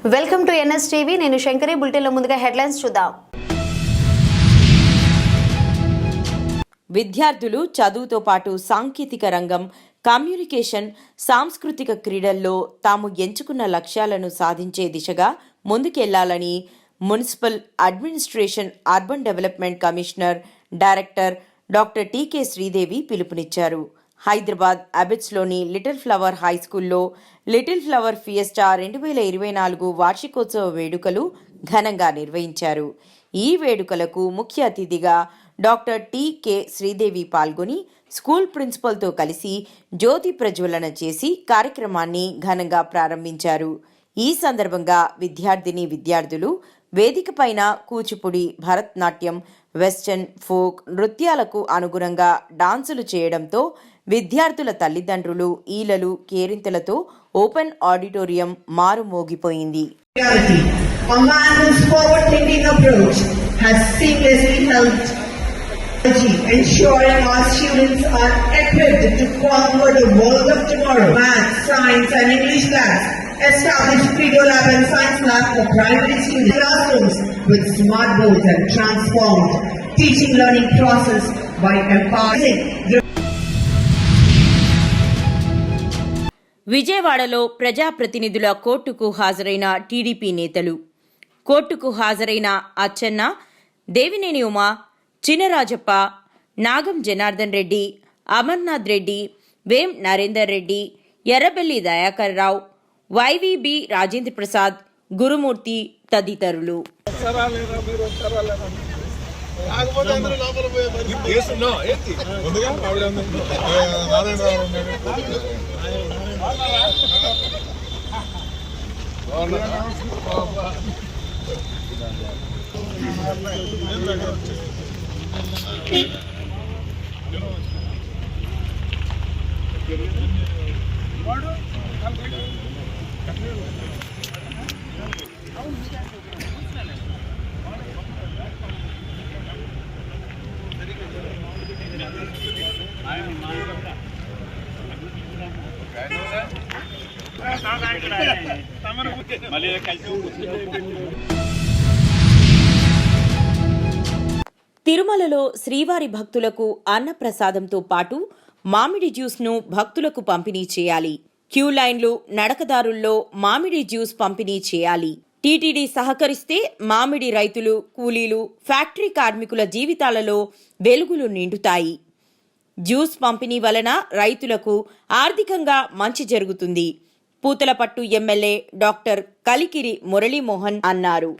Welcome to NS TV. నేను శంకరి. బులెటిన్లో ముందుగా హెడ్లైన్స్ చూద్దాం. విద్యార్థులు చదువుతో పాటు సాంకేతిక రంగం, కమ్యూనికేషన్, సాంస్కృతిక క్రీడల్లో తాము ఎంచుకున్న లక్ష్యాలను సాధించే దిశగా ముందుకెళ్లాలని municipal administration urban development commissioner director doctor TK Sridevi పిలుపునిచ్చారు. హైదరాబాద్ అబిడ్స్లోని లిటిల్ ఫ్లవర్ హై స్కూల్లో లిటిల్ ఫ్లవర్ ఫియెస్టా 2024 వార్షికోత్సవ వేడుకలు ఘనంగా నిర్వహించారు. ఈ వేడుకలకు ముఖ్య అతిథిగా డాక్టర్ టీకే శ్రీదేవి పాల్గొని స్కూల్ ప్రిన్సిపల్తో కలిసి జ్యోతి ప్రజ్వలన చేసి కార్యక్రమాన్ని ఘనంగా ప్రారంభించారు. ఈ సందర్భంగా విద్యార్థులు వేదిక పైన కూచిపూడి, భరతనాట్యం, వెస్టర్న్, ఫోక్ నృత్యాలకు అనుగుణంగా డాన్సులు చేయడంతో విద్యార్థుల తల్లిదండ్రులు, ఈలలు, కేరింతలతో ఓపెన్ ఆడిటోరియం మారుమోగిపోయింది. Ensuring our students are equipped to conquer the world of tomorrow. Math, science and English labs. Establish Video Lab and Science Lab for primary students. Classrooms with smart boards and transformed teaching learning process by empowering. విజయవాడలో ప్రజాప్రతినిధుల కోర్టుకు హాజరైన TDP నేతలు. కోర్టుకు హాజరైన అచ్చెన్న, దేవినేని ఉమా, చినరాజప్ప, నాగం జనార్దన్ రెడ్డి, అమర్నాథ్ రెడ్డి, వేం Narender Reddy, Errabelli Dayakar Rao, YVB Rajendra Prasad, గురుమూర్తి తదితరులు. తిరుమలలో శ్రీవారి భక్తులకు అన్నప్రసాదంతో పాటు మామిడి జ్యూస్ను భక్తులకు పంపిణీ చేయాలి. క్యూ లైన్లు, నడకదారుల్లో మామిడి జ్యూస్ పంపిణీ చేయాలి. టీటీడీ సహకరిస్తే మామిడి రైతులు, కూలీలు, ఫ్యాక్టరీ కార్మికుల జీవితాలలో వెలుగులు నిండుతాయి. జ్యూస్ పంపిణీ వలన రైతులకు ఆర్థికంగా మంచి జరుగుతుంది. పూతలపట్టు ఎమ్మెల్యే డాక్టర్ కలికిరి మురళీమోహన్ అన్నారు.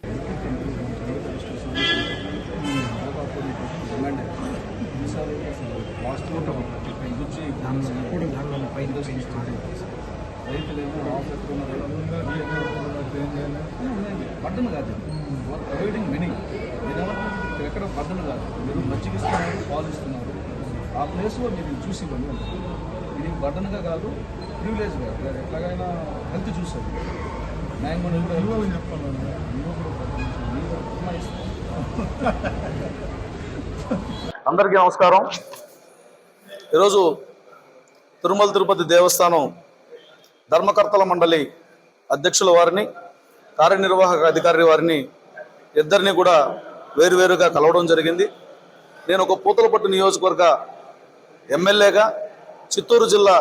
బట్టను కాదు, అవాయిడింగ్ మెనీ. మీరు ఎక్కడ బట్టను కాదు, మీరు మజ్జిగిస్తున్నారు, పాలు ఇస్తున్నారు. ఆ ప్లేస్లో మీరు చూసి ఇవ్వండి. ఇది బట్టనుగా కాదు, ప్రివిలేజ్గా ఎట్లాగైనా హెల్త్ చూస్తుంది. అందరికీ నమస్కారం. ఈరోజు తిరుమల తిరుపతి దేవస్థానం ధర్మకర్తల మండలి అధ్యక్షుల వారిని, కార్యనిర్వాహక అధికారి వారిని ఇద్దరిని కూడా వేరువేరుగా కలవడం జరిగింది. నేను ఒక పూతలపట్టు నియోజకవర్గ ఎమ్మెల్యేగా చిత్తూరు జిల్లా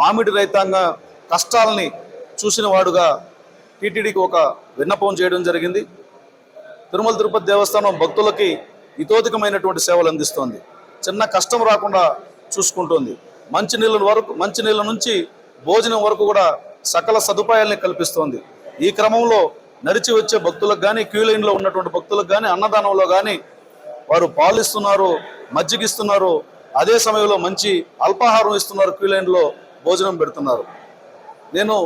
మామిడి రైతాంగ కష్టాలని చూసిన వాడుగా టీటీడీకి ఒక విన్నపం చేయడం జరిగింది. తిరుమల తిరుపతి దేవస్థానం భక్తులకి ఇతోధికమైనటువంటి సేవలు అందిస్తోంది. చిన్న కష్టం రాకుండా చూసుకుంటోంది. మంచినీళ్ళ నుంచి భోజనం వరకు కూడా సకల సదుపాయాలని కల్పిస్తోంది. ఈ క్రమంలో నడిచి వచ్చే భక్తులకు కానీ, క్యూ లైన్లో ఉన్నటువంటి భక్తులకు కానీ, అన్నదానంలో కానీ వారు పాలు ఇస్తున్నారు, మజ్జిగిస్తున్నారు. అదే సమయంలో మంచి అల్పాహారం ఇస్తున్నారు, క్యూ లైన్లో భోజనం పెడుతున్నారు. నేను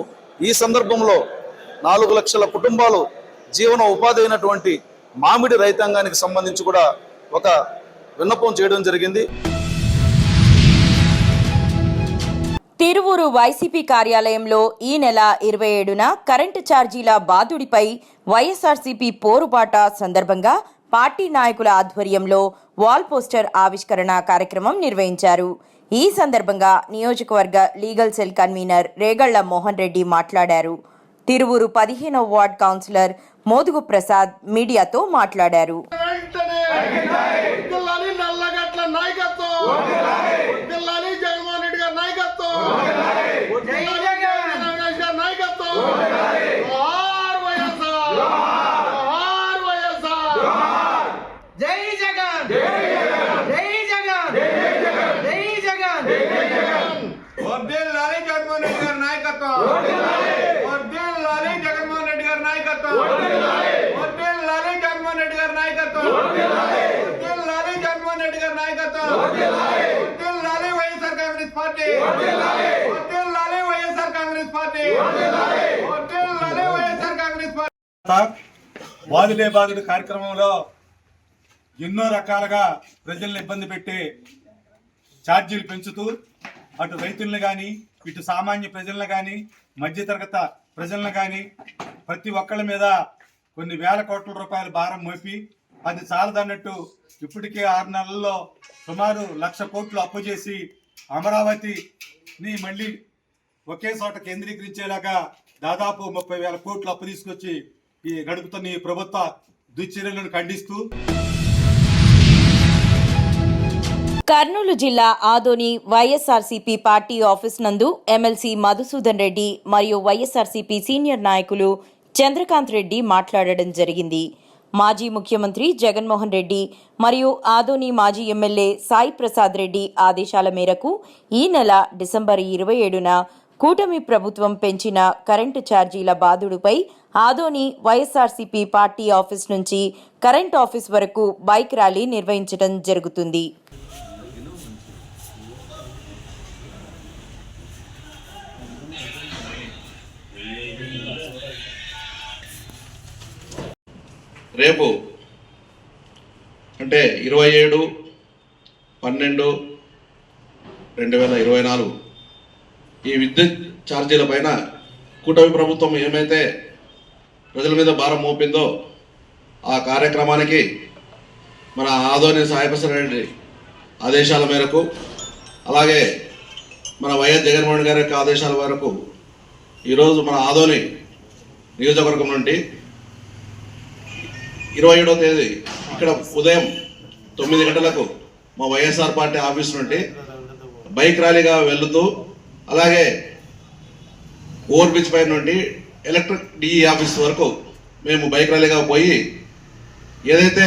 ఈ సందర్భంలో 4 లక్షల కుటుంబాలు జీవన ఉపాధి అయినటువంటి మామిడి రైతాంగానికి సంబంధించి కూడా ఒక విన్నపం చేయడం జరిగింది. తిరువూరు వైసీపీ కార్యాలయంలో ఈ నెల 27న కరెంటు ఛార్జీల బాదుడిపై వైఎస్ఆర్సీపీ పోరుబాట సందర్భంగా పార్టీ నాయకుల ఆధ్వర్యంలో వాల్ పోస్టర్ ఆవిష్కరణ కార్యక్రమం నిర్వహించారు. ఈ సందర్భంగా నియోజకవర్గ legal cell convener Regalla Mohan Reddy మాట్లాడారు. తిరువూరు 15వ వార్డ్ కౌన్సిలర్ మోదుగు ప్రసాద్ మీడియాతో మాట్లాడారు. వెంటనే వర్ధిల్లాలి నల్లగట్ల నాయకత్వం, వర్ధిల్లాలి జగన్మోహన్ రెడ్డి గారి నాయకత్వం, వర్ధిల్లాలి అవినాష్ గారి నాయకత్వం. జోహార్ వైఎస్ఆర్, జోహార్ వైఎస్ఆర్. జై జగన్, జై జగన్, జై జగన్, జై జగన్, జై జగన్. వర్ధిల్లాలి జగన్మోహన్ రెడ్డి గారి నాయకత్వం, వర్ధిల్లాలి జగన్మోహన్ రెడ్డి గారి నాయకత్వం, వర్ధిల్లాలి జగన్మోహన్ రెడ్డి గారి నాయకత్వం, వర్ధిల్లాలి జగన్మోహన్ రెడ్డి గారి నాయకత్వం, వర్ధిల్లాలి వైఎస్ఆర్ కాంగ్రెస్ పార్టీ, వర్ధిల్లాలి వైఎస్ఆర్ కాంగ్రెస్ పార్టీ, వర్ధిల్లాలి వైఎస్ఆర్ కాంగ్రెస్ పార్టీ. బాదులే బాదుడు కార్యక్రమంలో ఎన్నో రకాలుగా ప్రజల్ని ఇబ్బంది పెట్టి ఛార్జీలు పెంచుతూ అటు రైతులను కానీ ఇటు సామాన్య ప్రజలను కానీ మధ్యతరగతి ప్రజలను కానీ ప్రతి ఒక్కళ్ళ మీద కొన్ని వేల కోట్ల రూపాయల భారం మోపి అది చాలదన్నట్టు ఇప్పటికే 6 నెలల్లో సుమారు 1,00,000 కోట్లు అప్పు చేసి అమరావతిని మళ్ళీ ఒకే చోట కేంద్రీకరించేలాగా దాదాపు 30,000 కోట్లు అప్పు తీసుకొచ్చి ఈ గడుపుతున్న ఈ ప్రభుత్వ దుశ్చర్యలను ఖండిస్తూ కర్నూలు జిల్లా ఆదోని వైఎస్ఆర్సీపీ పార్టీ ఆఫీస్ నందు ఎమ్మెల్సీ మధుసూదన్ రెడ్డి మరియు వైఎస్ఆర్సీపీ సీనియర్ నాయకులు చంద్రకాంత్ రెడ్డి మాట్లాడడం జరిగింది. మాజీ ముఖ్యమంత్రి జగన్మోహన్ రెడ్డి మరియు ఆదోని మాజీ ఎమ్మెల్యే సాయి ప్రసాద్ రెడ్డి ఆదేశాల మేరకు ఈ నెల డిసెంబర్ 27న కూటమి ప్రభుత్వం పెంచిన కరెంటు ఛార్జీల బాదుడుపై ఆదోని వైఎస్ఆర్సీపీ పార్టీ ఆఫీస్ నుంచి కరెంట్ ఆఫీస్ వరకు బైక్ ర్యాలీ నిర్వహించడం జరుగుతుంది. రేపు అంటే 27/12/2024 ఈ విద్యుత్ ఛార్జీల పైన కూటమి ప్రభుత్వం ఏమైతే ప్రజల మీద భారం మోపిందో ఆ కార్యక్రమానికి మన ఆదోని సాయిప్రసాద్ రెడ్డి ఆదేశాల మేరకు అలాగే మన వైఎస్ జగన్మోహన్ గారి యొక్క ఆదేశాల మేరకు ఈరోజు మన ఆదోని నియోజకవర్గం నుండి 27వ తేదీ ఇక్కడ ఉదయం 9 గంటలకు మా వైఎస్ఆర్ పార్టీ ఆఫీస్ నుండి బైక్ ర్యాలీగా వెళుతూ అలాగే ఓవర్ బ్రిడ్జ్ పై నుండి ఎలక్ట్రిక్ డిఈ ఆఫీస్ వరకు మేము బైక్ ర్యాలీగా పోయి ఏదైతే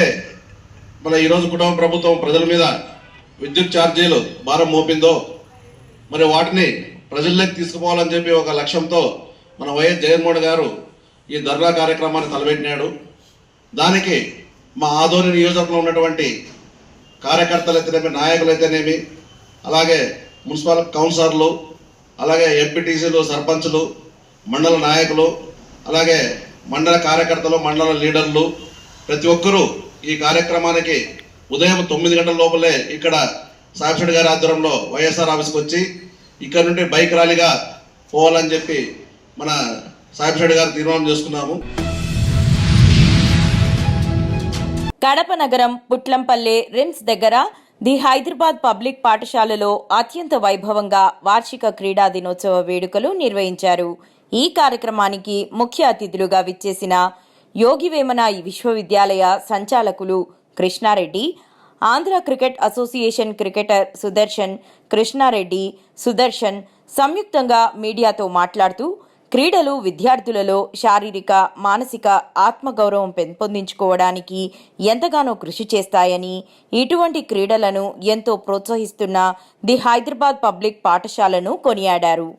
మన ఈరోజు కుటుంబ ప్రభుత్వం ప్రజల మీద విద్యుత్ ఛార్జీలు భారం మోపిందో మరి వాటిని ప్రజల్లోకి తీసుకుపోవాలని చెప్పి ఒక లక్ష్యంతో మన వైఎస్ జగన్మోహన్ గారు ఈ ధర్నా కార్యక్రమాన్ని తలపెట్టినాడు. దానికి మా ఆదోని నియోజకవర్గంలో ఉన్నటువంటి కార్యకర్తలు అయితేనేమి నాయకులు అయితేనేమి అలాగే మున్సిపల్ కౌన్సిలర్లు అలాగే ఎంపీటీసీలు సర్పంచులు మండల నాయకులు అలాగే మండల కార్యకర్తలు మండల లీడర్లు ప్రతి ఒక్కరూ ఈ కార్యక్రమానికి ఉదయం 9 గంటల లోపలే ఇక్కడ సాయిప్రసాద్ గారి ఆధ్వర్యంలో వైఎస్ఆర్ ఆఫీస్కి వచ్చి ఇక్కడ నుండి బైక్ ర్యాలీగా పోవాలని చెప్పి మన సాయిప్రసాద్ గారు తీర్మానం చేసుకున్నాము. కడప నగరం పుట్లంపల్లె రిమ్స్ దగ్గర ది హైదరాబాద్ పబ్లిక్ పాఠశాలలో అత్యంత వైభవంగా వార్షిక క్రీడా దినోత్సవ వేడుకలు నిర్వహించారు. ఈ కార్యక్రమానికి ముఖ్య అతిథులుగా విచ్చేసిన యోగివేమన విశ్వవిద్యాలయ సంచాలకులు Krishna Reddy, Andhra cricket association cricketer Sudarshan సంయుక్తంగా మీడియాతో మాట్లాడుతూ క్రీడలు విద్యార్థులలో శారీరక మానసిక ఆత్మగౌరవం పెంపొందించుకోవడానికి ఎంతగానో కృషి చేస్తాయని, ఇటువంటి క్రీడలను ఎంతో ప్రోత్సహిస్తున్న ది హైదరాబాద్ పబ్లిక్ పాఠశాలను కొనియాడారు.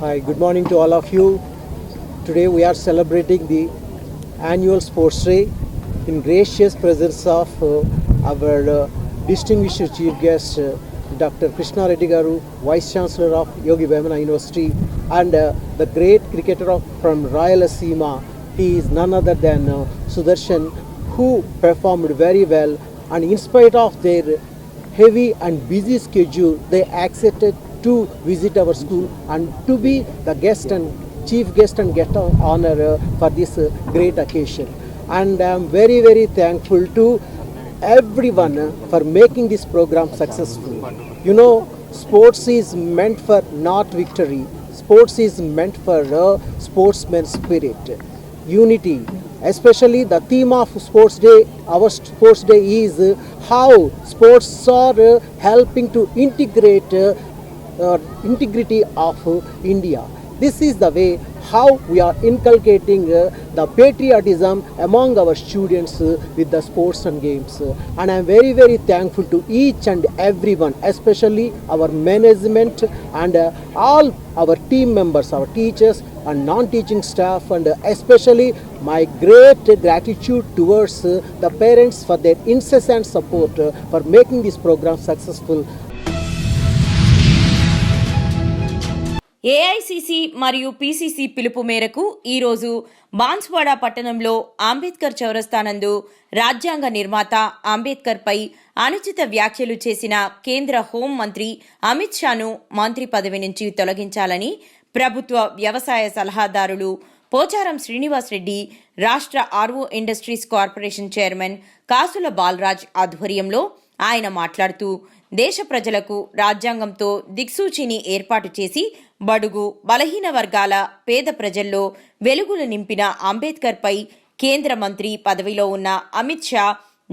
Hi, good morning to all of you. Today we are celebrating the annual sports day in gracious presence of our distinguished chief guest Dr. Krishna Reddy Garu, Vice Chancellor of Yogi Vemana University, and the great cricketer from Rayalaseema. He is none other than Sudarshan, who performed very well, and in spite of their heavy and busy schedule, they accepted to visit our school and to be the guest and chief guest and get honor for this great occasion. And I am very, very thankful to everyone for making this program successful. You know, sports is meant for not victory. Sports is meant for sportsman's spirit, unity. Especially the theme of Sports Day, our Sports Day is how sports are helping to integrate integrity of India. This is the way how we are inculcating the patriotism among our students with the sports and games. And I am very, very thankful to each and everyone, especially our management and all our team members, our teachers and non-teaching staff, and especially my great gratitude towards the parents for their incessant support for making this program successful. AICC మరియు PCC పిలుపు మేరకు ఈరోజు బాన్స్వాడ పట్టణంలో అంబేద్కర్ చౌరస్తా నందు రాజ్యాంగ నిర్మాత అంబేద్కర్పై అనుచిత వ్యాఖ్యలు చేసిన కేంద్ర హోం మంత్రి అమిత్ షాను మంత్రి పదవి నుంచి తొలగించాలని ప్రభుత్వ వ్యవసాయ సలహాదారులు పోచారం శ్రీనివాస్ రెడ్డి, రాష్ట్ర ఆర్వో ఇండస్ట్రీస్ కార్పొరేషన్ చైర్మన్ కాసుల బాలరాజ్ ఆధ్వర్యంలో ఆయన మాట్లాడుతూ దేశ ప్రజలకు రాజ్యాంగంతో దిక్సూచిని ఏర్పాటు చేసి బడుగు బలహీన వర్గాల పేద ప్రజల్లో వెలుగులు నింపిన అంబేద్కర్పై కేంద్ర మంత్రి పదవిలో ఉన్న అమిత్ షా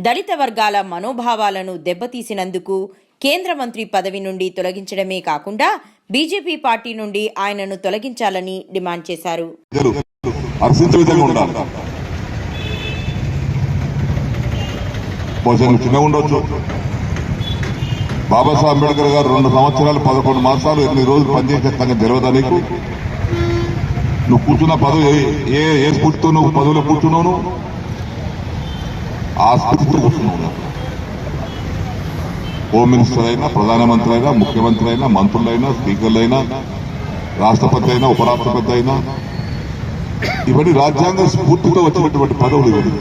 దళిత వర్గాల మనోభావాలను దెబ్బతీసినందుకు కేంద్ర మంత్రి పదవి నుండి తొలగించడమే కాకుండా బీజేపీ పార్టీ నుండి ఆయనను తొలగించాలని డిమాండ్ చేశారు. బాబాసాహెబ్ అంబేద్కర్ గారు 2 సంవత్సరాలు 11 మాసాలు 8 రోజులు పనిచేసే సంగతి తెలియదా నీకు? నువ్వు కూర్చున్న పదవి ఏ స్ఫూర్తితో నువ్వు పదవిలో కూర్చున్నావు? ఆ స్ఫూర్తితో కూర్చున్నావు. హోమ్ మినిస్టర్ అయినా, ప్రధానమంత్రి అయినా, ముఖ్యమంత్రి అయినా, మంత్రులైనా, స్పీకర్లైనా, రాష్ట్రపతి అయినా, ఉపరాష్ట్రపతి అయినా, ఇవన్నీ రాజ్యాంగ స్ఫూర్తితో వచ్చినటువంటి పదవులు ఇవన్నీ.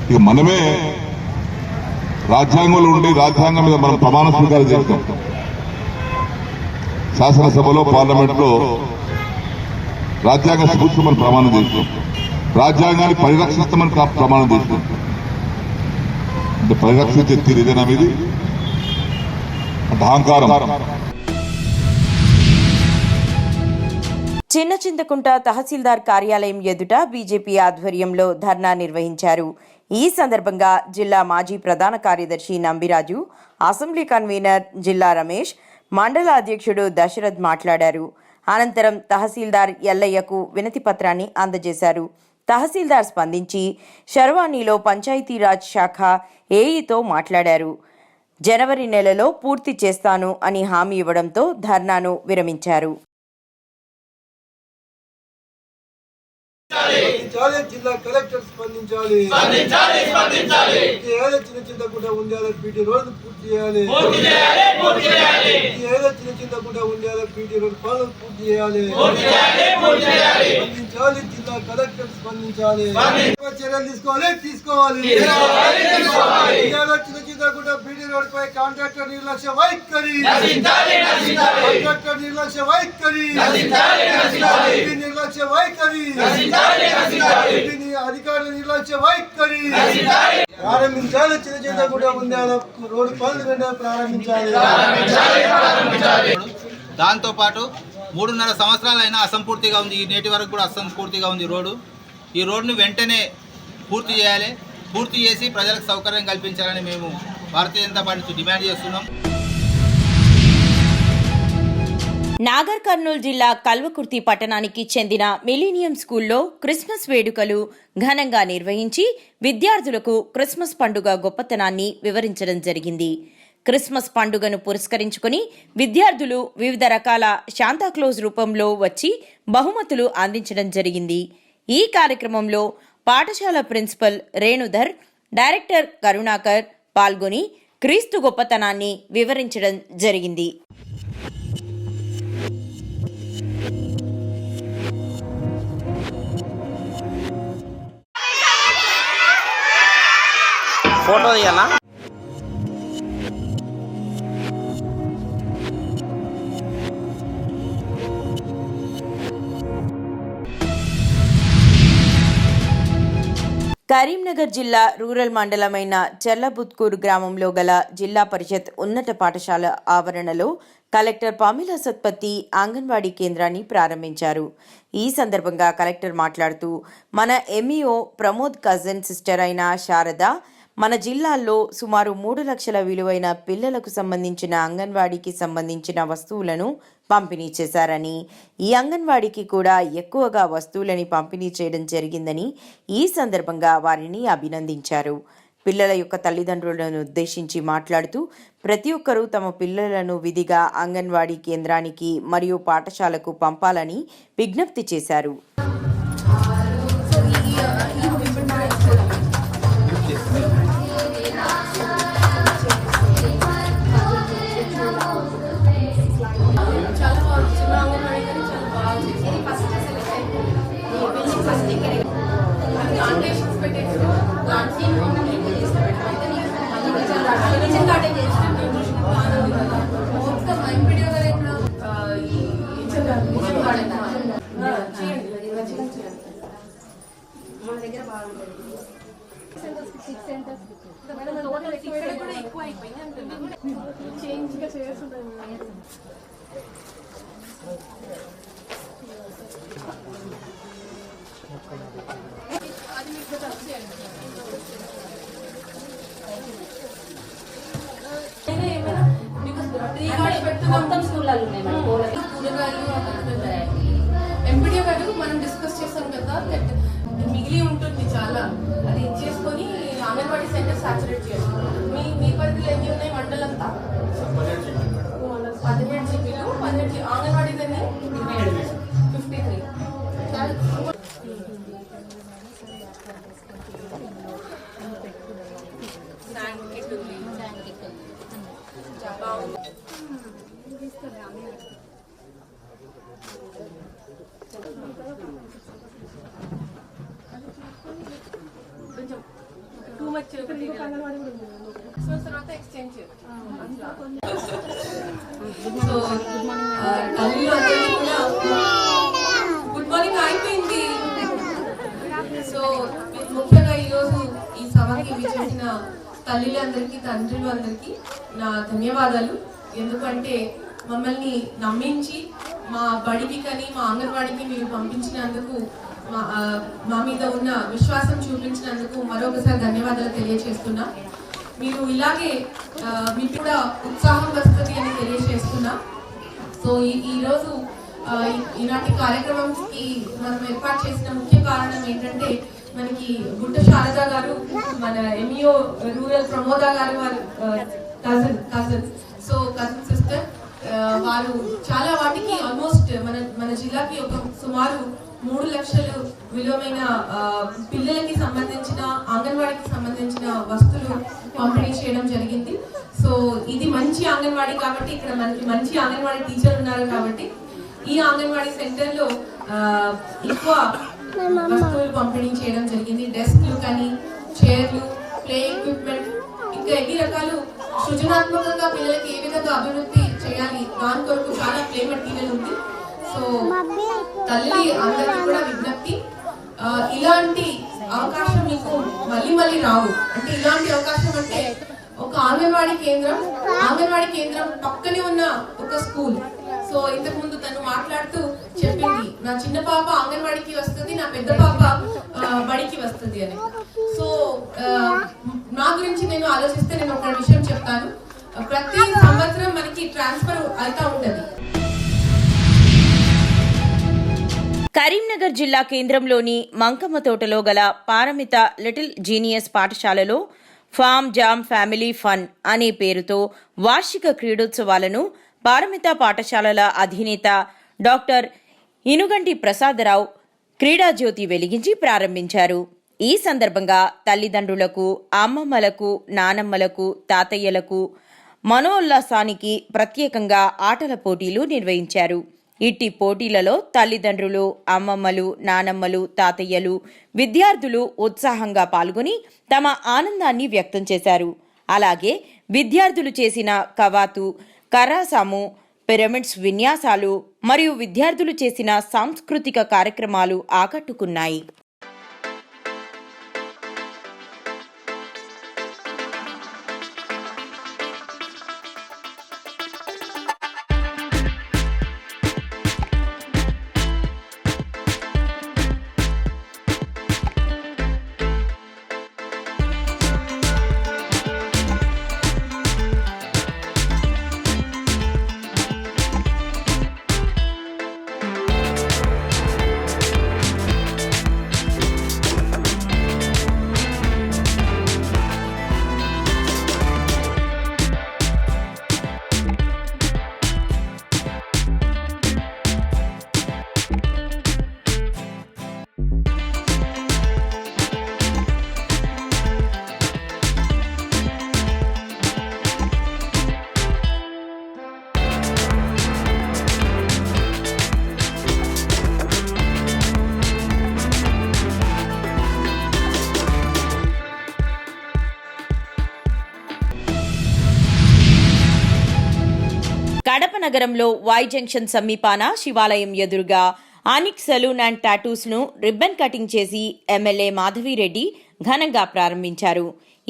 ఇక మనమే రాజ్యాంగంలో ఉండి రాజ్యాంగం మీద మనం ప్రమాణ స్వీకారం చేస్తాం. శాసనసభలో, పార్లమెంట్లో రాజ్యాంగ స్ఫూర్తితో మనం ప్రమాణం చేస్తాం. రాజ్యాంగాన్ని పరిరక్షిస్తామని ప్రమాణం చేస్తాం. అంటే పరిరక్షించే తీరు ఇదేనా మీది? అంటే అహంకారం. చిన్న చింతకుంట తహసీల్దార్ కార్యాలయం ఎదుట బీజేపీ ఆధ్వర్యంలో ధర్నా నిర్వహించారు. ఈ సందర్భంగా జిల్లా మాజీ ప్రధాన కార్యదర్శి నంబిరాజు, అసెంబ్లీ కన్వీనర్ జిల్లా రమేష్, మండల అధ్యక్షుడు దశరథ్ మాట్లాడారు. అనంతరం తహసీల్దార్ ఎల్లయ్యకు వినతి పత్రాన్ని అందజేశారు. తహసీల్దార్ స్పందించి శర్వానీలో పంచాయతీరాజ్ శాఖ ఏఈతో మాట్లాడారు. జనవరి నెలలో పూర్తి చేస్తాను అని హామీ ఇవ్వడంతో ధర్నాను విరమించారు. జిల్లా కలెక్టర్ స్పందించాలి. చిన్న చింతకుంట ఉండాలి పీటీ రోడ్డు పూర్తి చేయాలి. చిన్న చింతకుంట ఉండాలి పీటీ రోడ్డు పనులు పూర్తి చేయాలి. స్పందించాలి. జిల్లా కలెక్టర్ స్పందించాలి. చర్యలు తీసుకోవాలి. చిన్న చింతకుంట పీటీ రోడ్ పై కాంట్రాక్టర్ నిర్లక్ష్య వైఖరి. నిర్లక్ష్య వైఖరి. అధికారుల నిర్లక్ష్య వైఖరి. ప్రారంభించాలి. చిన్న చింతకుంట ఉండాలి రోడ్డు పనులు వెంటనే ప్రారంభించాలి. దాంతో పాటు 3.5 సంవత్సరాలైనా అసంపూర్తిగా ఉంది. నేటి వరకు కూడా అసంపూర్తిగా ఉంది రోడ్డు. ఈ రోడ్డును వెంటనే పూర్తి చేయాలి. పూర్తి చేసి ప్రజలకు సౌకర్యం కల్పించాలని మేము భారతీయ జనతా పార్టీ డిమాండ్ చేస్తున్నాం. నాగర్ కర్నూలు జిల్లా కల్వకుర్తి పట్టణానికి చెందిన మిలీనియం స్కూల్లో క్రిస్మస్ వేడుకలు ఘనంగా నిర్వహించి విద్యార్థులకు క్రిస్మస్ పండుగ గొప్పతనాన్ని వివరించడం జరిగింది. క్రిస్మస్ పండుగను పురస్కరించుకుని విద్యార్థులు వివిధ రకాల శాంతాక్లోజ్ రూపంలో వచ్చి బహుమతులు అందించడం జరిగింది. ఈ కార్యక్రమంలో పాఠశాల ప్రిన్సిపల్ రేణుధర్, డైరెక్టర్ కరుణాకర్ పాల్గొని క్రీస్తు గొప్పతనాన్ని వివరించడం జరిగింది. ఫోటో తీయాలా? కరీంనగర్ జిల్లా రూరల్ మండలమైన చెర్లబుత్కూరు గ్రామంలో గల జిల్లా పరిషత్ ఉన్నత పాఠశాల ఆవరణలో కలెక్టర్ పామిలా సత్పతి అంగన్వాడీ కేంద్రాన్ని ప్రారంభించారు. ఈ సందర్భంగా కలెక్టర్ మాట్లాడుతూ మన ఎంఈఓ ప్రమోద్ కజిన్ సిస్టర్ అయిన శారద మన జిల్లాల్లో సుమారు 3 లక్షల విలువైన పిల్లలకు సంబంధించిన అంగన్వాడీకి సంబంధించిన వస్తువులను పంపిణీ చేశారని, ఈ అంగన్వాడీకి కూడా ఎక్కువగా వస్తువులని పంపిణీ చేయడం జరిగిందని ఈ సందర్భంగా వారిని అభినందించారు. పిల్లల యొక్క తల్లిదండ్రులను ఉద్దేశించి మాట్లాడుతూ ప్రతి ఒక్కరూ తమ పిల్లలను విధిగా అంగన్వాడీ కేంద్రానికి మరియు పాఠశాలకు పంపాలని విజ్ఞప్తి చేశారు. ఎంపీడీ గారు మనం డిస్కస్ చేసాం కదా, మిగిలి ఉంటుంది చాలా, అది ఇచ్చేసుకొని అంగన్వాడీ సెంటర్ సాచురేట్ చేసుకోండి. మీ పరిధిలో ఎన్ని ఉన్నాయి మండలంతా? 17 జీపీలు, 18 అంగన్వాడీ దాన్ని 53. కొంచెం టూ మచ్ తర్వాత ఎక్స్చేంజ్ గుడ్ మార్నింగ్ అయిపోయింది. సో ముఖ్యంగా ఈరోజు ఈ సభకి విచ్చేసిన తల్లులందరికీ, తండ్రులు అందరికీ నా ధన్యవాదాలు. ఎందుకంటే మమ్మల్ని నమ్మించి మా బడికి కానీ మా అంగన్వాడికి మీరు పంపించినందుకు, మా మీద ఉన్న విశ్వాసం చూపించినందుకు మరొకసారి ధన్యవాదాలు తెలియజేస్తున్నా. మీరు ఇలాగే మీకు కూడా ఉత్సాహం వస్తుంది అని తెలియజేస్తున్నా. సో ఈరోజు ఈనాటి కార్యక్రమంకి మనం ఏర్పాటు చేసిన ముఖ్య కారణం ఏంటంటే, మనకి గుట్ట శారద గారు, మన ఎంఈఓ రూరల్ ప్రమోద గారు వారు కజిన్ సిస్టర్, వారు చాలా వాటికి ఆల్మోస్ట్ మన జిల్లాకి ఒక సుమారు 3 లక్షలు విలువైన పిల్లలకి సంబంధించిన, అంగన్వాడీకి సంబంధించిన వస్తువులు పంపిణీ చేయడం జరిగింది. సో ఇది మంచి అంగన్వాడీ కాబట్టి, ఇక్కడ మనకి మంచి అంగన్వాడీ టీచర్ ఉన్నారు కాబట్టి ఈ అంగన్వాడీ సెంటర్లో ఎక్కువ వస్తువులు పంపిణీ చేయడం జరిగింది. డెస్క్లు కానీ, చైర్లు, ప్లే ఎక్విప్మెంట్, ఇంకా ఎన్ని రకాలు సృజనాత్మకంగా పిల్లలకి ఏ విధంగా అభివృద్ధి చేయాలి దాని కొరకు చాలా ప్లే మెటీరియల్ ఉంది. సో తల్లి అందరికీ కూడా విజ్ఞప్తి, ఇలాంటి అవకాశం మీకు మళ్ళీ రావు. అంటే ఇలాంటి అవకాశం అంటే ఒక అంగన్వాడీ కేంద్రం పక్కనే ఉన్న ఒక స్కూల్. సో ఇంతకు ముందు తను మాట్లాడుతూ చెప్పింది, నా చిన్న పాప అంగన్వాడికి వస్తుంది, నా పెద్ద పాప బడికి వస్తుంది అని. సో నా గురించి నేను ఆలోచిస్తే నేను ఒక విషయం చెప్తాను. ప్రతి సంవత్సరం మనకి ట్రాన్స్ఫర్ అవుతా ఉంటది. కరీంనగర్ జిల్లా కేంద్రంలోని మంకమ్మ తోటలో గల పారమిత లిటిల్ జీనియస్ పాఠశాలలో ఫామ్ జామ్ ఫ్యామిలీ ఫన్ అనే పేరుతో వార్షిక క్రీడోత్సవాలను పారమిత పాఠశాలల అధినేత డాక్టర్ ఇనుగంటి ప్రసాదరావు క్రీడాజ్యోతి వెలిగించి ప్రారంభించారు. ఈ సందర్భంగా తల్లిదండ్రులకు, అమ్మమ్మలకు, నానమ్మలకు, తాతయ్యలకు మనోల్లాసానికి ప్రత్యేకంగా ఆటల పోటీలు నిర్వహించారు. ఇట్టి పోటీలలో తల్లిదండ్రులు, అమ్మమ్మలు, నానమ్మలు, తాతయ్యలు, విద్యార్థులు ఉత్సాహంగా పాల్గొని తమ ఆనందాన్ని వ్యక్తం చేశారు. అలాగే విద్యార్థులు చేసిన కవాతు, కరాసాము, పిరమిడ్స్ విన్యాసాలు మరియు విద్యార్థులు చేసిన సాంస్కృతిక కార్యక్రమాలు ఆకట్టుకున్నాయి. నగరంలో వై జంక్షన్ సమీపాన శివాలయం ఎదురుగా ఆనిక్ సెలూన్ అండ్ టాటూస్ ను రిబ్బన్ కటింగ్ చేసి ఎమ్మెల్యే మాధవిరెడ్డి ఘనంగా ప్రారంభించారు.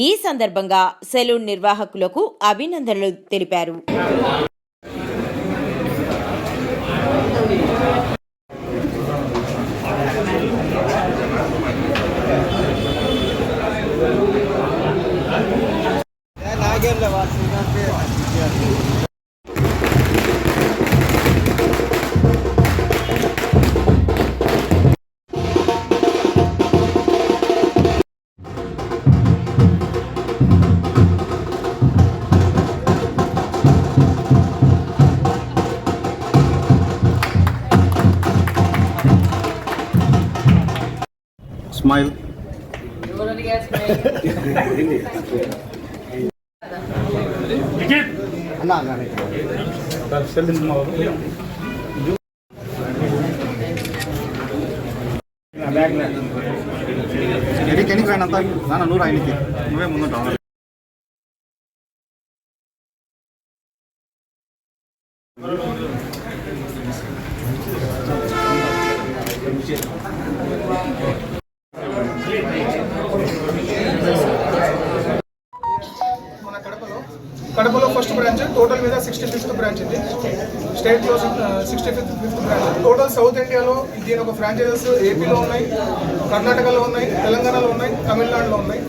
ఈ సందర్భంగా సెలూన్ నిర్వాహకులకు అభినందనలు తెలిపారు. స్మైల్. ఎనికి రాయనంత నాన్న నూరు ఆయనకి నువ్వే ముందుంటావు. కడపలో ఫస్ట్ బ్రాంచ్, టోటల్ మీద 65th బ్రాంచ్ ఇది. స్టేట్లో 65th బ్రాంచ్. టోటల్ సౌత్ ఇండియాలో దీని ఒక ఫ్రాంచైజెస్ ఏపీలో ఉన్నాయి, కర్ణాటకలో ఉన్నాయి, తెలంగాణలో ఉన్నాయి, తమిళనాడులో ఉన్నాయి.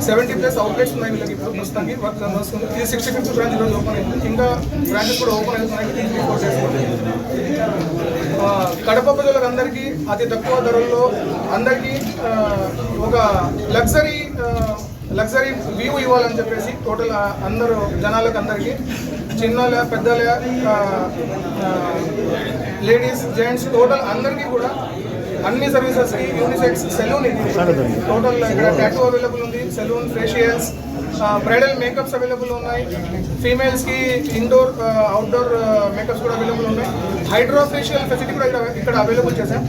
70+ అవుట్లెట్స్ ఉన్నాయి వీళ్ళకి ఇప్పుడు ప్రస్తుతానికి వర్క్ నడుస్తుంది. ఇది 65th బ్రాంచ్ ఈరోజు ఓపెన్ అయింది. ఇంకా బ్రాంచెస్ కూడా ఓపెన్ అవుతున్నాయి 3-4 days. కడప ప్రజలకు అందరికీ అతి తక్కువ ధరల్లో అందరికీ ఒక లగ్జరీ వ్యూ ఇవ్వాలని చెప్పేసి టోటల్ అందరూ జనాలకు అందరికీ చిన్నలే పెద్దలే లేడీస్ జెంట్స్ టోటల్ అందరికీ కూడా అన్ని సర్వీసెస్కి యూనిసెక్స్ సెలూన్ ఇది. టోటల్ ఇక్కడ టాటూ అవైలబుల్ ఉంది, salon, facials, bridal makeups available ఉన్నాయి. ఫీమేల్స్కి ఇండోర్ అవుట్డోర్ మేకప్స్ కూడా అవైలబుల్ ఉన్నాయి. హైడ్రో ఫేషియల్ ఫెసిలిటీ కూడా ఇక్కడ అవైలబుల్ చేశాం.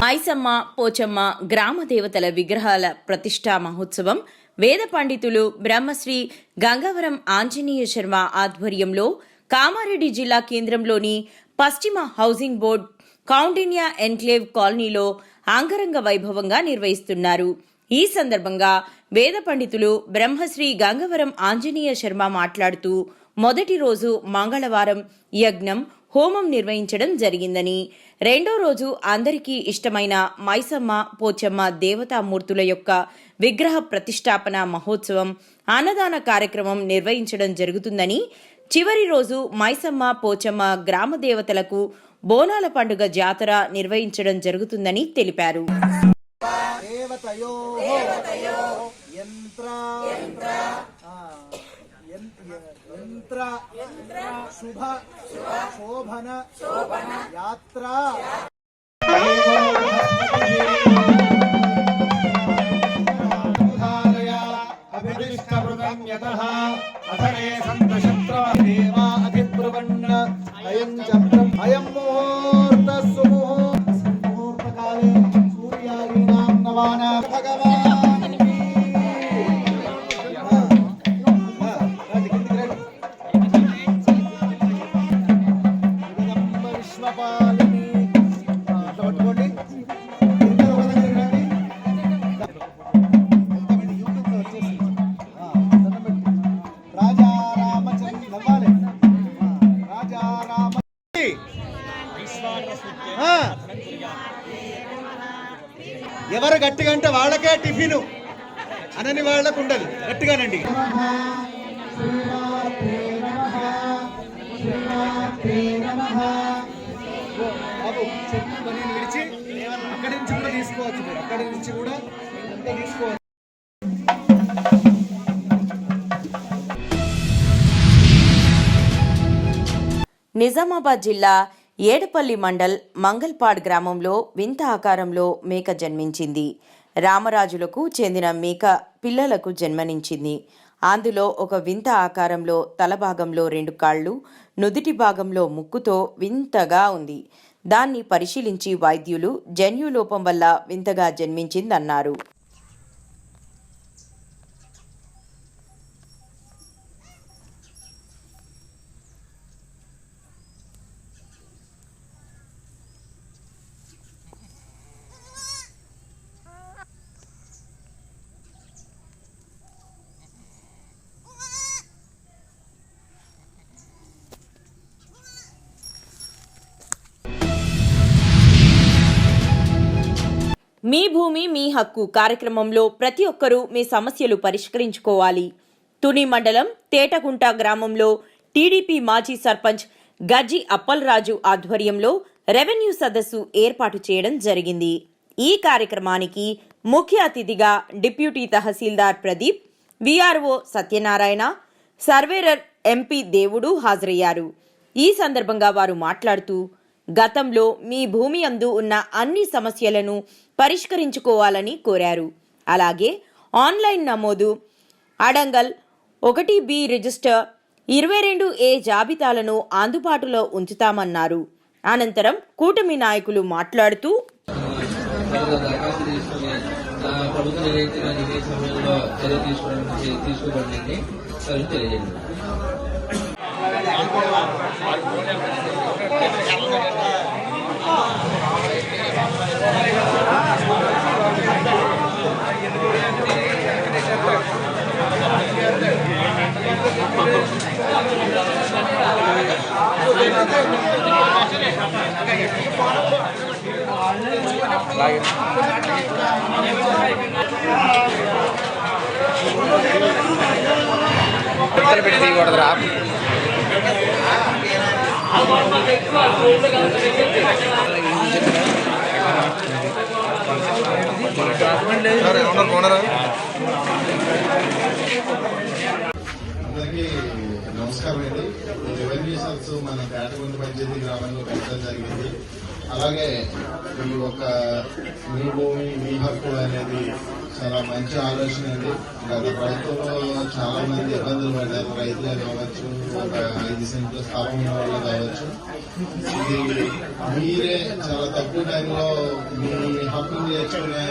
మైసమ్మ పోచమ్మ గ్రామ దేవతల విగ్రహాల ప్రతిష్టా మహోత్సవం వేద పండితులు బ్రహ్మశ్రీ గంగవరం ఆంజనేయ శర్మ ఆధ్వర్యంలో కామారెడ్డి జిల్లా కేంద్రంలోని పశ్చిమ హౌసింగ్ బోర్డ్ కౌండిన్యా ఎన్క్లేవ్ కాలనీలో అంగరంగ వైభవంగా నిర్వహిస్తున్నారు. ఈ సందర్భంగా వేద పండితులు బ్రహ్మశ్రీ గంగవరం ఆంజనేయ శర్మ మాట్లాడుతూ మొదటి రోజు మంగళవారం యజ్ఞం హోమం నిర్వహించడం జరిగిందని, రెండో రోజు అందరికీ ఇష్టమైన మైసమ్మ పోచమ్మ దేవతామూర్తుల యొక్క విగ్రహ ప్రతిష్టాపన మహోత్సవం అన్నదాన కార్యక్రమం నిర్వహించడం జరుగుతుందని, చివరి రోజు మైసమ్మ పోచమ్మ గ్రామ దేవతలకు బోనాల పండుగ జాతర నిర్వహించడం జరుగుతుందని తెలిపారు. శుభ శోభన యాత్ర అయం ముహూర్త సుముహూర్తకాలే సూర్యాదీనాం నవానాం భగవాన్ ఎవరు గట్టిగా అంటే వాళ్ళకే టిఫిన్ అనని వాళ్ళకు ఉండదు. గట్టిగానండి. బాబు చెట్టు పని విడిచి అక్కడి నుంచి కూడా తీసుకోవచ్చు, మీరు అక్కడి నుంచి కూడా అంతా తీసుకోవచ్చు. నిజామాబాద్ జిల్లా ఏడపల్లి మండల్ మంగల్పాడ్ గ్రామంలో వింత ఆకారంలో మేక జన్మించింది. రామరాజులకు చెందిన మేక పిల్లలకు జన్మనించింది. అందులో ఒక వింత ఆకారంలో తల భాగంలో 2 కాళ్ళు, నుదిటి భాగంలో ముక్కుతో వింతగా ఉంది. దాన్ని పరిశీలించి వైద్యులు జన్యులోపం వల్ల వింతగా జన్మించిందన్నారు. మీ భూమి మీ హక్కు కార్యక్రమంలో ప్రతి ఒక్కరూ మీ సమస్యలు పరిష్కరించుకోవాలి. తుని మండలం తేటగుంట గ్రామంలో టీడీపీ మాజీ సర్పంచ్ గజ్జి అప్పలరాజు ఆధ్వర్యంలో రెవెన్యూ సదస్సు ఏర్పాటు చేయడం జరిగింది. ఈ కార్యక్రమానికి ముఖ్య అతిథిగా డిప్యూటీ తహసీల్దార్ ప్రదీప్, విఆర్ఓ సత్యనారాయణ, సర్వేరర్ ఎంపీ దేవుడు హాజరయ్యారు. ఈ సందర్భంగా వారు మాట్లాడుతూ గతంలో మీ భూమి అందు ఉన్న అన్ని సమస్యలను పరిష్కరించుకోవాలని కోరారు. అలాగే ఆన్లైన్ నమోదు, అడంగల్ 1B రిజిస్టర్, 22A జాబితాలను అందుబాటులో ఉంచుతామన్నారు. అనంతరం కూటమి నాయకులు మాట్లాడుతూ ప్రభుత్వం ఏదైతే ఇదే సమయంలో చర్య తీసుకోబడింది తెలియజేయండి. పెట్టి తీయకూడదురా. అందరికీ నమస్కారం అండి. రెవెన్యూ సర్స్ మన తేటగుంట పంచాయతీ గ్రామంలో పెట్టడం జరిగింది. అలాగే ఈ ఒక మీ భూమి మీ హక్కు అనేది చాలా మంచి ఆలోచన అండి. గత ప్రభుత్వంలో చాలా మంది ఇబ్బందులు పడ్డారు. రైతులే కావచ్చు, ఒక 5 సెంట్ల స్థలం ఉన్న వాళ్ళు కావచ్చు. ఇది మీరే చాలా తక్కువ టైంలో మీ హక్కును నేర్చుకునే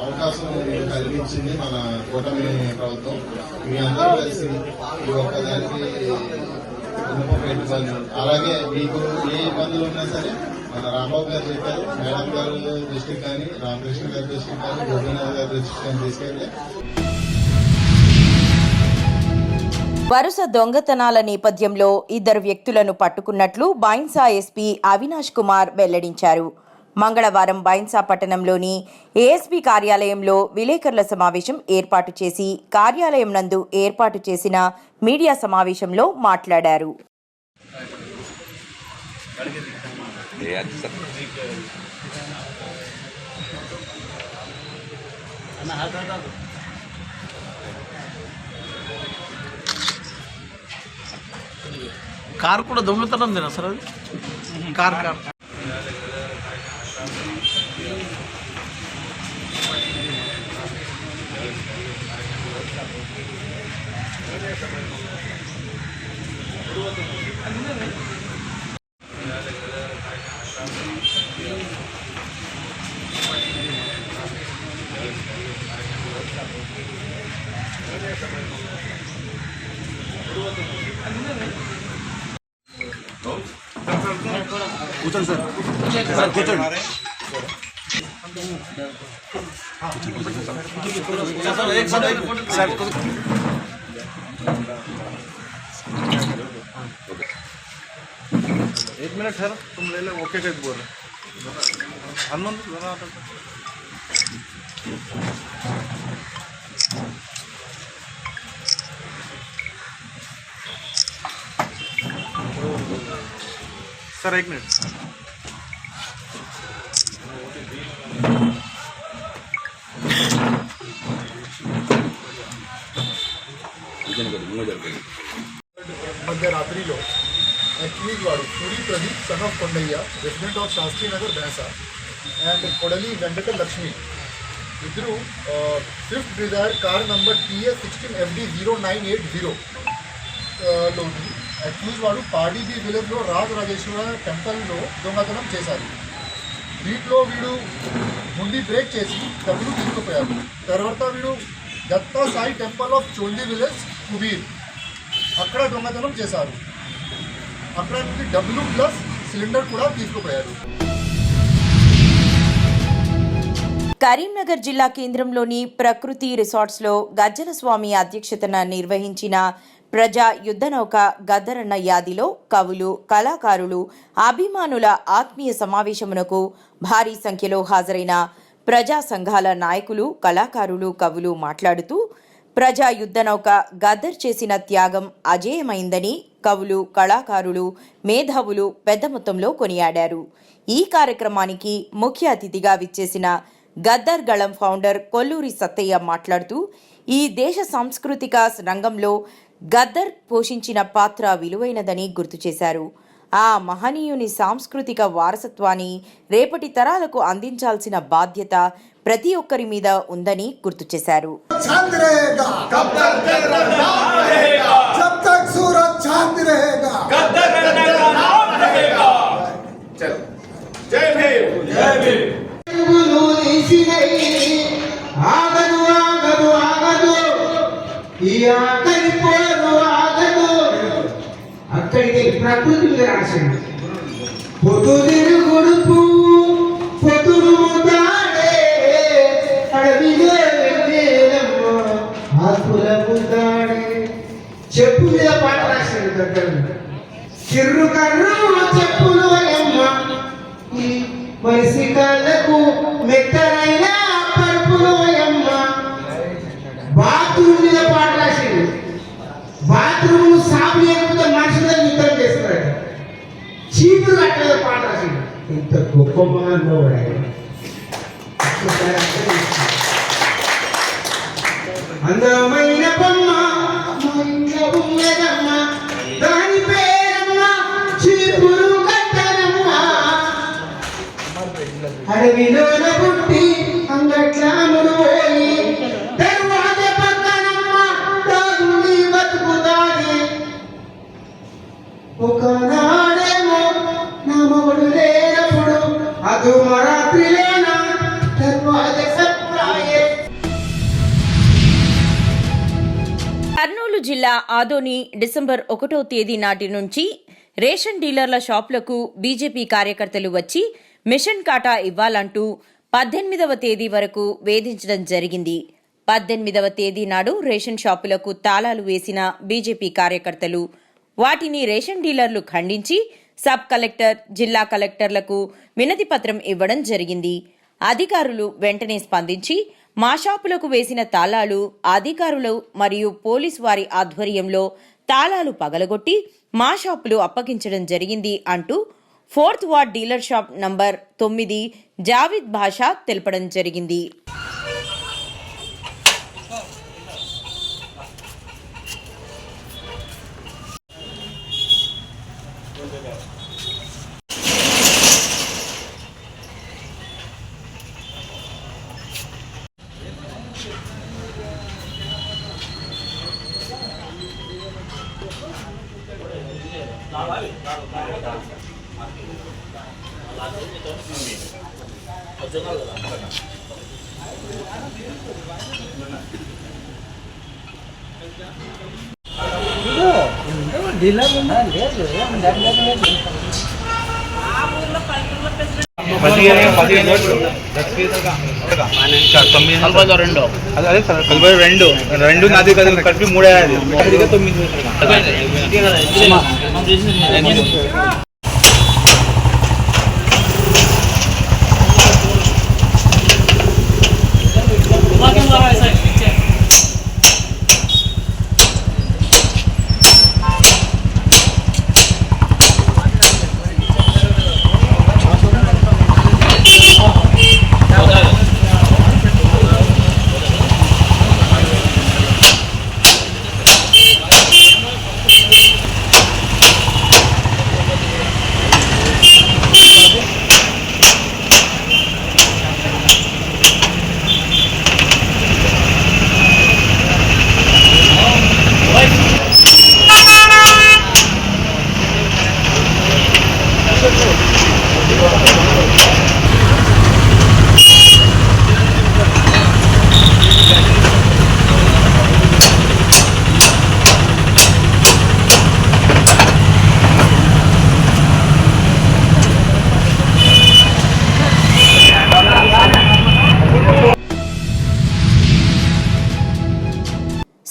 అవకాశం కలిగించింది మన కూటమి ప్రభుత్వం. మీ అందరూ కలిసి ఈ ఒక్కదానికి పెట్టుకోవాలి. అలాగే మీకు ఏ ఇబ్బందులు ఉన్నా సరే మన రాంబాబు గారు చెప్పారు, మేడం గారు దృష్టికి కానీ, రామకృష్ణ గారి దృష్టికి కానీ, గోపీనాథ్ గారి దృష్టికి కానీ తీసుకెళ్ళి వరుస దొంగతనాల నేపథ్యంలో 2 వ్యక్తులను పట్టుకున్నట్లు బైన్సా ఎస్పీ అవినాష్ కుమార్ వెల్లడించారు. మంగళవారం బైన్సా పట్టణంలోని ఏఎస్పీ కార్యాలయంలో విలేకరుల సమావేశం ఏర్పాటు చేసి కార్యాలయం నందు ఏర్పాటు చేసిన మీడియా సమావేశంలో మాట్లాడారు. కారు కూడా దొంగతనం తిన సార్, అది కార్ కూర్చోండి సార్, సార్ కూర్చోండి. एक मिनट सर, तुम ले लो, ओके कैसे बोल रहे हनुमान सर, 1 मिनट. మధ్యరాత్రిలో అక్యూజ్ వాడు Suri Pradeep son of Kondaiah, resident of Shastrinagar బెహసా, అండ్ కొడలి వెంకట లక్ష్మి ఇద్దరు Swift Dzire car number TS16FD0980 లోని అక్యూజ్ వాడు పాడీబీ విలేజ్లో రాజరాజేశ్వర టెంపుల్లో దొంగతనం చేశారు. వీటిలో వీడు ముందు బ్రేక్ చేసి డబ్బులు తీసుకుపోయారు. తర్వాత వీడు Datta Sai temple of Choldi village Kubeer అక్కడ దొంగతనం చేశారు. అక్కడ నుండి డబ్బులు ప్లస్ సిలిండర్ కూడా తీసుకుపోయారు. కరీంనగర్ జిల్లా కేంద్రంలోని ప్రకృతి రిసార్ట్స్లో గజ్జల స్వామి అధ్యక్షతన నిర్వహించిన ప్రజా యుద్ధనౌక గద్దరన్న యాదిలో కవులు, కళాకారులు, అభిమానుల ఆత్మీయ సమావేశమునకు భారీ సంఖ్యలో హాజరైన ప్రజా సంఘాల నాయకులు, కళాకారులు, కవులు మాట్లాడుతూ ప్రజా యుద్ధ నౌక గద్దర్ చేసిన త్యాగం అజేయమైందని కవులు, కళాకారులు, మేధావులు పెద్ద మొత్తంలో కొనియాడారు. ఈ కార్యక్రమానికి ముఖ్య అతిథిగా విచ్చేసిన గద్దర్ గళం ఫౌండర్ కొల్లూరి సత్తయ్య మాట్లాడుతూ ఈ దేశ సాంస్కృతిక రంగంలో గద్దర్ పోషించిన పాత్ర విలువైనదని గుర్తు చేశారు. ఆ మహనీయుని సాంస్కృతిక వారసత్వాన్ని రేపటి తరాలకు అందించాల్సిన బాధ్యత ప్రతి ఒక్కరి మీద ఉందని గుర్తు చేశారు. అక్కడికి ప్రకృతి మీద రాసింది. పొద్దుదిరు గుడుపు పొద్దురు దాడే అడవిలో ఆకులకు దాడే చెప్పు మీద పాట రాసింది. దగ్గర చిర్రు కర్రు చెప్పులు అమ్మ ఈ మనిషి కాళ్ళకు మెత్తనైన పరుపులు అమ్మ. బాత్రూమ్ మీద పాట రాసింది. బాత్రూమ్ సాపు లేకపోతే మనుషులే యుద్ధం చేస్తున్నాడు. చీపులు కట్టలేదు పాట రాసింది. ఇంత గొప్ప మహానుభావుడు ఆయన. అందమైన బొమ్మ ఉన్నదమ్మ, దాని పేరమ్మ చీపులు కట్టనమ్మ. అడవిలోన పుట్టి అంగట్లాములు పోయి దర్వాజ పక్కనమ్మ దాగుని బతుకుతాది. ఒకనాడేమో నా మొగుడు లేనప్పుడు అదు మరాత్రిలోన దర్వాజ సప్రాయే. కర్నూలు జిల్లా ఆదోని డిసెంబర్ 1వ తేదీ నాటి నుంచి రేషన్ డీలర్ల షాపులకు బీజేపీ కార్యకర్తలు వచ్చి మిషన్ కాటా ఇవ్వాలంటూ 18వ తేదీ వరకు వేధించడం జరిగింది. 18వ తేదీ నాడు రేషన్ షాపులకు తాళాలు వేసిన బీజేపీ కార్యకర్తలు వాటిని రేషన్ డీలర్లు ఖండించి సబ్ కలెక్టర్, జిల్లా కలెక్టర్లకు వినతి పత్రం ఇవ్వడం జరిగింది. అధికారులు వెంటనే స్పందించి మా షాపులకు వేసిన తాళాలు అధికారులు మరియు పోలీసు వారి ఆధ్వర్యంలో తాళాలు పగలగొట్టి మా షాపులు అప్పగించడం జరిగింది అంటూ 4th ward dealer shop number 9 Javid భాషా తెలపడం జరిగింది. రెండు నాది కలిపి 3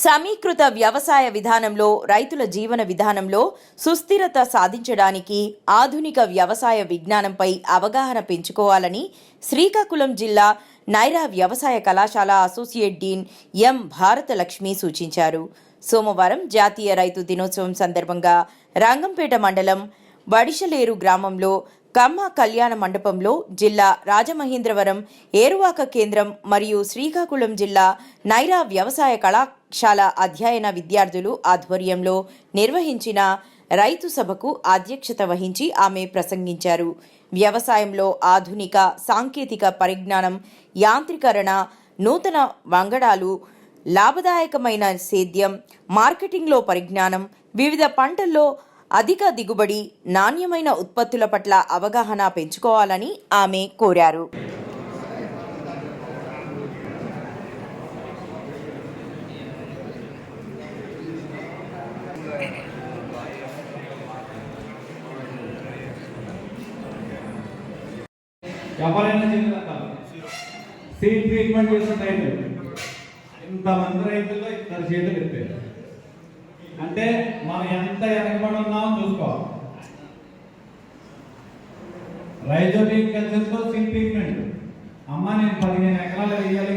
సమీకృత వ్యవసాయ విధానంలో రైతుల జీవన విధానంలో సుస్థిరత సాధించడానికి ఆధునిక వ్యవసాయ విజ్ఞానంపై అవగాహన పెంచుకోవాలని శ్రీకాకుళం జిల్లా నైరా వ్యవసాయ కళాశాల అసోసియేట్ డీన్ ఎం భారతలక్ష్మి సూచించారు. సోమవారం జాతీయ రైతు దినోత్సవం సందర్భంగా రంగంపేట మండలం వడిషలేరు గ్రామంలో కమ్మ కళ్యాణ మండపంలో జిల్లా రాజమహేంద్రవరం ఏరువాక కేంద్రం మరియు శ్రీకాకుళం జిల్లా నైరా వ్యవసాయ కళాశాల అధ్యయన విద్యార్థులు ఆధ్వర్యంలో నిర్వహించిన రైతు సభకు అధ్యక్షత వహించి ఆమె ప్రసంగించారు. వ్యవసాయంలో ఆధునిక సాంకేతిక పరిజ్ఞానం, యాంత్రీకరణ, నూతన వంగడాలు, లాభదాయకమైన సేద్యం, మార్కెటింగ్లో పరిజ్ఞానం, వివిధ పంటల్లో అధిక దిగుబడి, నాణ్యమైన ఉత్పత్తుల పట్ల అవగాహన పెంచుకోవాలని ఆమె కోరారు. ఎవరైనా చెప్తారు సీడ్ ట్రీట్మెంట్ చేసిన రైతులు ఇంతమంది రైతుల్లో ఇద్దరు చేతులు ఎత్తారు అంటే మనం ఎంత వెనకబడి ఉన్నామో చూసుకోవాలి. రైజోబిక్ కల్చర్తో సీడ్ ట్రీట్మెంట్ అమ్మ నేను 15 ఎకరాలు వేయాలి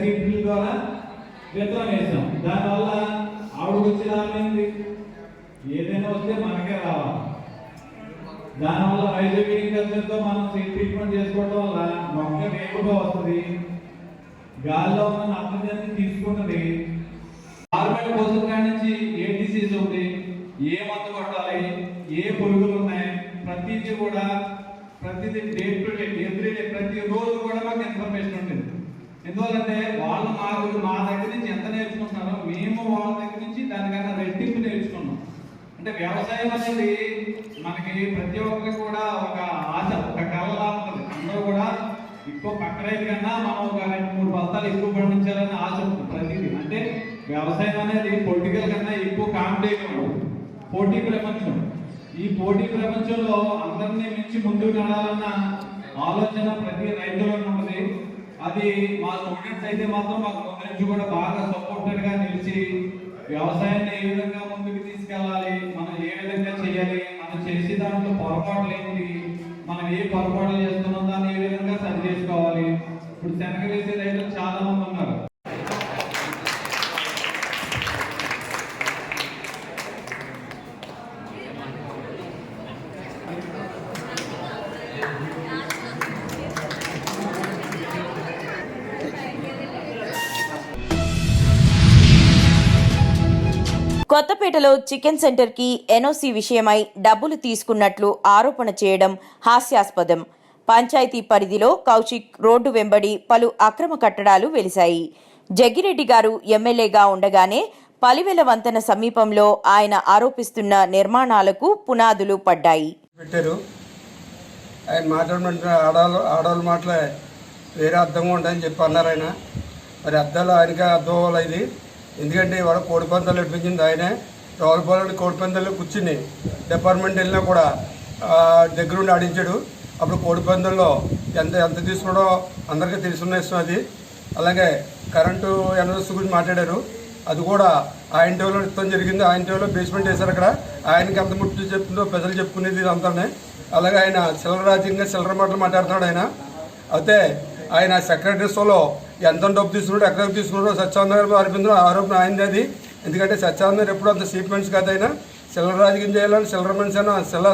సీడ్ ద్వారా విత్తనం వేసాం. దానివల్ల ఆవిడకు వచ్చి రాలేదు, ఏదైనా వస్తే మనకే రావాలి. దానివల్ల రైజోబిక్ కల్చర్తో మనం సీడ్ ట్రీట్మెంట్ చేసుకోవడం వల్ల మొక్క వేపుగా వస్తుంది, గాలిలో ఉన్న నత్రజని తీసుకుంటుంది. ఫార్మేట్ కోసం కాడి నుంచి ఏ డిసీజ్ ఉంది, ఏ మందు కొట్టాలి, ఏ పురుగులు ఉన్నాయి, ప్రతిదీ కూడా ప్రతిదీ డే టు డే ఎవ్రీడే ప్రతిరోజు కూడా మాకు ఇన్ఫర్మేషన్ ఉంటుంది. ఎందువల్లంటే వాళ్ళు మా దగ్గర నుంచి ఎంత నేర్చుకుంటున్నారో మేము వాళ్ళ దగ్గర నుంచి దానికన్నా రెట్టింపు నేర్చుకున్నాం. అంటే వ్యవసాయం అనేది మనకి ప్రతి ఒక్కరికి కూడా ఒక ఆశ, ఒక కళలా ఉంటుంది. అందరూ కూడా ఎక్కువ పక్క రైతు కన్నా మనం ఒక 2-3 బస్తాలు ఎక్కువ పండించాలని ఆశ ఉంటుంది ప్రతిదీ. అంటే వ్యవసాయం అనేది పొలిటికల్ కన్నా ఎక్కువ కాంపిటేటివ్, పోటీ ప్రపంచం. ఈ పోటీ ప్రపంచంలో అందరినీ మించి ముందుకు నడాలన్న ఆలోచన ప్రతి రైతులో ఉంటుంది. అది మా స్టూడెంట్స్ అయితే మాత్రం మాకు ముందు నుంచి కూడా బాగా సపోర్టెడ్గా నిలిచి వ్యవసాయాన్ని ఏ విధంగా ముందుకు తీసుకెళ్ళాలి, మనం ఏ విధంగా చేయాలి, మనం చేసే దాంట్లో పొరపాట్లు ఏంటి, మనం ఏ పొరపాట్లు చేస్తున్నాం దాన్ని ఏ విధంగా సరి చేసుకోవాలి. ఇప్పుడు శనగ వేసే రైతులు చాలా మంది ఉన్నారు. కొత్తపేటలో చికెన్ సెంటర్కి ఎన్ఓసి విషయమై డబ్బులు తీసుకున్నట్లు ఆరోపణ చేయడం హాస్యాస్పదం. పంచాయతీ పరిధిలో కౌశిక్ రోడ్డు వెంబడి పలు అక్రమ కట్టడాలు వెలిశాయి. జగ్గిరెడ్డి గారు ఎమ్మెల్యేగా ఉండగానే పలివెల వంతెన సమీపంలో ఆయన ఆరోపిస్తున్న నిర్మాణాలకు పునాదులు పడ్డాయి. పెట్టారు. ఆయన మాట్లాడమంటే ఆడవాళ్ళ మాటలే వేరే అర్థంగా ఉంటాయని చెప్పి అన్నారు ఆయన. మరి అర్థాలు ఆయనకే అర్థం అవ్వాలి ఇది. ఎందుకంటే ఇవాళ కోడి పందాలు నడిపించింది ఆయనే. రావులపాలెం కోడి పందాల్లో కూర్చుని డిపార్ట్మెంట్ వెళ్ళినా కూడా దగ్గరుండి ఆడించాడు. అప్పుడు కోడి పందాల్లో ఎంత తీసుకున్నాడో అందరికీ తెలుసున్న ఇష్టం అది. అలాగే కరెంటు ఎనర్జీ గురించి మాట్లాడారు. అది కూడా ఆయన టైంలో ఇష్టం జరిగింది. ఆయన టైంలో బేస్మెంట్ వేశారు. అక్కడ ఆయనకి ఎంత ముట్టు చెప్తుందో ప్రజలు చెప్పుకునేది ఇదంతానే. అలాగే ఆయన చిల్లర రాజ్యంగా చిల్లర మాటలు మాట్లాడుతున్నాడు ఆయన. అయితే ఆయన సెక్రటరీస్లో ఎంత డబ్బు తీసుకున్నాడో ఎక్కడ తీసుకున్నాడో సత్యానంద అనిపించడం ఆరోపణ ఆయనది అది. ఎందుకంటే సత్యానంద ఎప్పుడు అంత సీక్వెన్స్ కాదు. ఆయన చిల్లర రాజకీయం చేయాలని చిల్లర మనిషి అయినా చిల్లర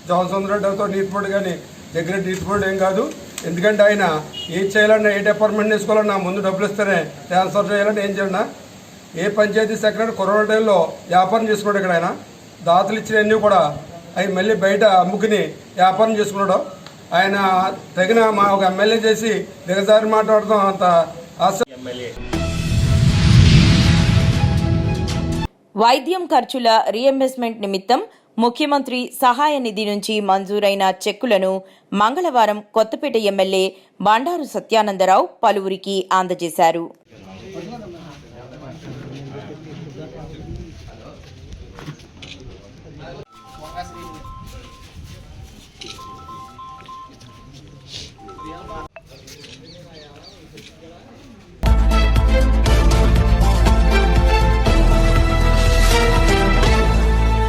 జవన్సుందర రెడ్డితో నీటిపోటు కానీ దగ్గర నీటిపోటు ఏం కాదు. ఎందుకంటే ఆయన ఏం చేయాలన్నా ఏ డిపార్ట్మెంట్ వేసుకోవాలన్నా ముందు డబ్బులు ఇస్తేనే ట్రాన్స్ఫర్ చేయాలని ఏం చేయాలన్నా. ఏ పంచాయతీ సెక్రటరీ కరోనా టైంలో వ్యాపారం చేసుకున్నాడు. ఇక్కడ ఆయన దాతలు ఇచ్చినవన్నీ కూడా అవి మళ్ళీ బయట అమ్ముకుని వ్యాపారం చేసుకున్నాడు. ఆయన తగిన మా ఒక ఎమ్మెల్యే చేసి దిగజారి మాట్లాడతాం అంత ఆశ. వైద్యం ఖర్చుల రీఎంబర్స్మెంట్ నిమిత్తం ముఖ్యమంత్రి సహాయ నిధి నుంచి మంజూరైన చెక్కులను మంగళవారం కొత్తపేట ఎమ్మెల్యే బండారు సత్యానందరావు పలువురికి అందజేశారు.